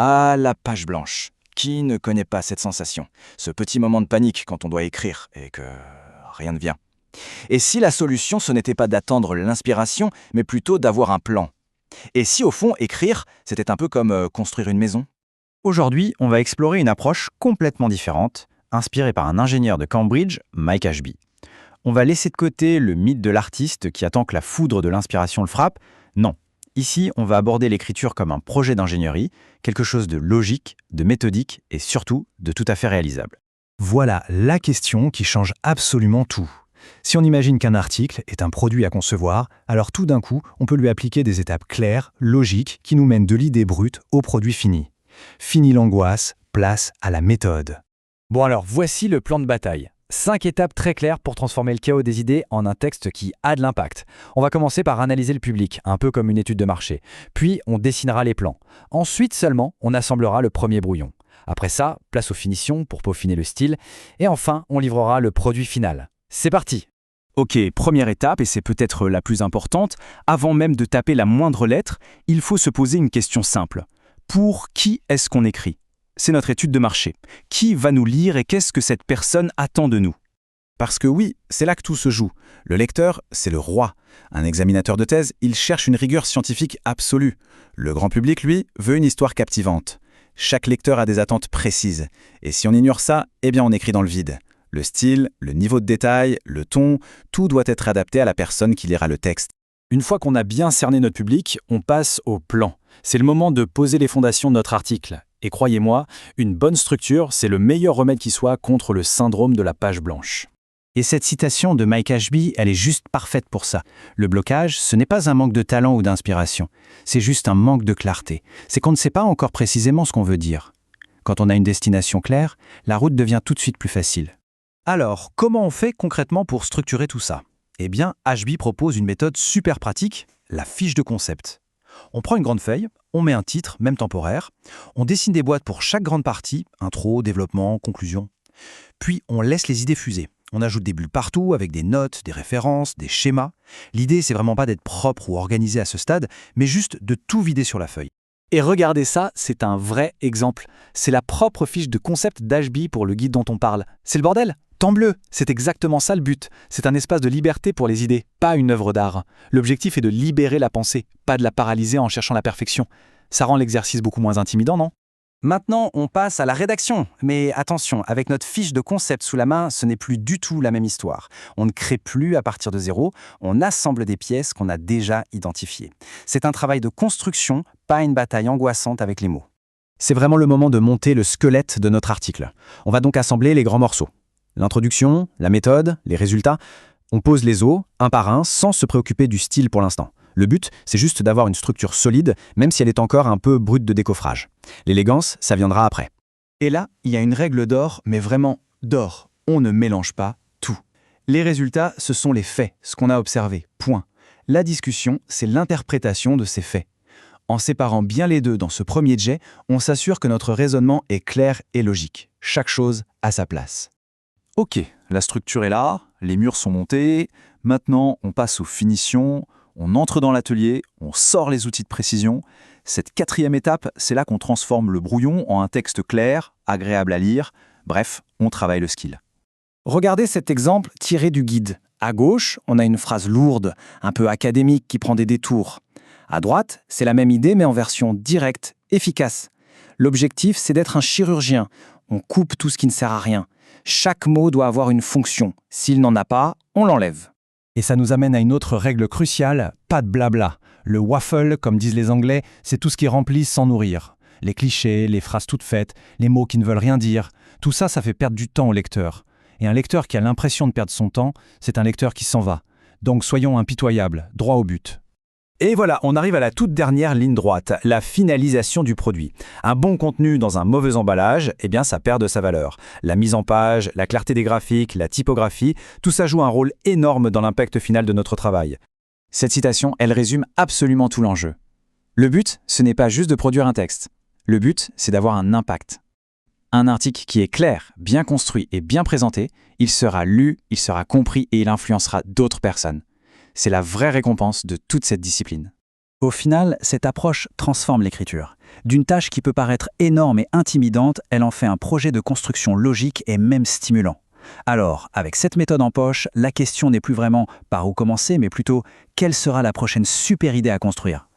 Ah, la page blanche. Qui ne connaît pas cette sensation? Ce petit moment de panique quand on doit écrire et que rien ne vient. Et si la solution, ce n'était pas d'attendre l'inspiration, mais plutôt d'avoir un plan? Et si au fond, écrire, c'était un peu comme construire une maison? Aujourd'hui, on va explorer une approche complètement différente, inspirée par un ingénieur de Cambridge, Mike Ashby. On va laisser de côté le mythe de l'artiste qui attend que la foudre de l'inspiration le frappe. Non. Ici, on va aborder l'écriture comme un projet d'ingénierie, quelque chose de logique, de méthodique et surtout de tout à fait réalisable. Voilà la question qui change absolument tout. Si on imagine qu'un article est un produit à concevoir, alors tout d'un coup, on peut lui appliquer des étapes claires, logiques, qui nous mènent de l'idée brute au produit fini. Fini l'angoisse, place à la méthode. Bon alors, voici le plan de bataille. 5 étapes très claires pour transformer le chaos des idées en un texte qui a de l'impact. On va commencer par analyser le public, un peu comme une étude de marché. Puis, on dessinera les plans. Ensuite seulement, on assemblera le premier brouillon. Après ça, place aux finitions pour peaufiner le style. Et enfin, on livrera le produit final. C'est parti! Ok, première étape, et c'est peut-être la plus importante, avant même de taper la moindre lettre, il faut se poser une question simple. Pour qui est-ce qu'on écrit? C'est notre étude de marché. Qui va nous lire et qu'est-ce que cette personne attend de nous? Parce que oui, c'est là que tout se joue. Le lecteur, c'est le roi. Un examinateur de thèse, il cherche une rigueur scientifique absolue. Le grand public, lui, veut une histoire captivante. Chaque lecteur a des attentes précises. Et si on ignore ça, eh bien on écrit dans le vide. Le style, le niveau de détail, le ton, tout doit être adapté à la personne qui lira le texte. Une fois qu'on a bien cerné notre public, on passe au plan. C'est le moment de poser les fondations de notre article. Et croyez-moi, une bonne structure, c'est le meilleur remède qui soit contre le syndrome de la page blanche. Et cette citation de Mike Ashby, elle est juste parfaite pour ça. Le blocage, ce n'est pas un manque de talent ou d'inspiration. C'est juste un manque de clarté. C'est qu'on ne sait pas encore précisément ce qu'on veut dire. Quand on a une destination claire, la route devient tout de suite plus facile. Alors, comment on fait concrètement pour structurer tout ça? Eh bien, Ashby propose une méthode super pratique, la fiche de concept. On prend une grande feuille, on met un titre, même temporaire, on dessine des boîtes pour chaque grande partie, intro, développement, conclusion. Puis on laisse les idées fuser. On ajoute des bulles partout avec des notes, des références, des schémas. L'idée, c'est vraiment pas d'être propre ou organisé à ce stade, mais juste de tout vider sur la feuille. Et regardez ça, c'est un vrai exemple. C'est la propre fiche de concept d'Ashby pour le guide dont on parle. C'est le bordel? Tant bleu, c'est exactement ça le but. C'est un espace de liberté pour les idées, pas une œuvre d'art. L'objectif est de libérer la pensée, pas de la paralyser en cherchant la perfection. Ça rend l'exercice beaucoup moins intimidant, non? Maintenant, on passe à la rédaction. Mais attention, avec notre fiche de concept sous la main, ce n'est plus du tout la même histoire. On ne crée plus à partir de zéro, on assemble des pièces qu'on a déjà identifiées. C'est un travail de construction, pas une bataille angoissante avec les mots. C'est vraiment le moment de monter le squelette de notre article. On va donc assembler les grands morceaux. L'introduction, la méthode, les résultats. On pose les os, un par un, sans se préoccuper du style pour l'instant. Le but, c'est juste d'avoir une structure solide, même si elle est encore un peu brute de décoffrage. L'élégance, ça viendra après. Et là, il y a une règle d'or, mais vraiment d'or. On ne mélange pas tout. Les résultats, ce sont les faits, ce qu'on a observé, point. La discussion, c'est l'interprétation de ces faits. En séparant bien les deux dans ce premier jet, on s'assure que notre raisonnement est clair et logique. Chaque chose à sa place. Ok, la structure est là, les murs sont montés, maintenant on passe aux finitions, on entre dans l'atelier, on sort les outils de précision. Cette 4e étape, c'est là qu'on transforme le brouillon en un texte clair, agréable à lire, bref, on travaille le skill. Regardez cet exemple tiré du guide. À gauche, on a une phrase lourde, un peu académique qui prend des détours. À droite, c'est la même idée mais en version directe, efficace. L'objectif, c'est d'être un chirurgien. On coupe tout ce qui ne sert à rien. Chaque mot doit avoir une fonction. S'il n'en a pas, on l'enlève. Et ça nous amène à une autre règle cruciale, pas de blabla. Le waffle, comme disent les Anglais, c'est tout ce qui remplit sans nourrir. Les clichés, les phrases toutes faites, les mots qui ne veulent rien dire, tout ça, ça fait perdre du temps au lecteur. Et un lecteur qui a l'impression de perdre son temps, c'est un lecteur qui s'en va. Donc soyons impitoyables, droit au but. Et voilà, on arrive à la toute dernière ligne droite, la finalisation du produit. Un bon contenu dans un mauvais emballage, eh bien ça perd de sa valeur. La mise en page, la clarté des graphiques, la typographie, tout ça joue un rôle énorme dans l'impact final de notre travail. Cette citation, elle résume absolument tout l'enjeu. Le but, ce n'est pas juste de produire un texte. Le but, c'est d'avoir un impact. Un article qui est clair, bien construit et bien présenté, il sera lu, il sera compris et il influencera d'autres personnes. C'est la vraie récompense de toute cette discipline. Au final, cette approche transforme l'écriture. D'une tâche qui peut paraître énorme et intimidante, elle en fait un projet de construction logique et même stimulant. Alors, avec cette méthode en poche, la question n'est plus vraiment par où commencer, mais plutôt quelle sera la prochaine super idée à construire.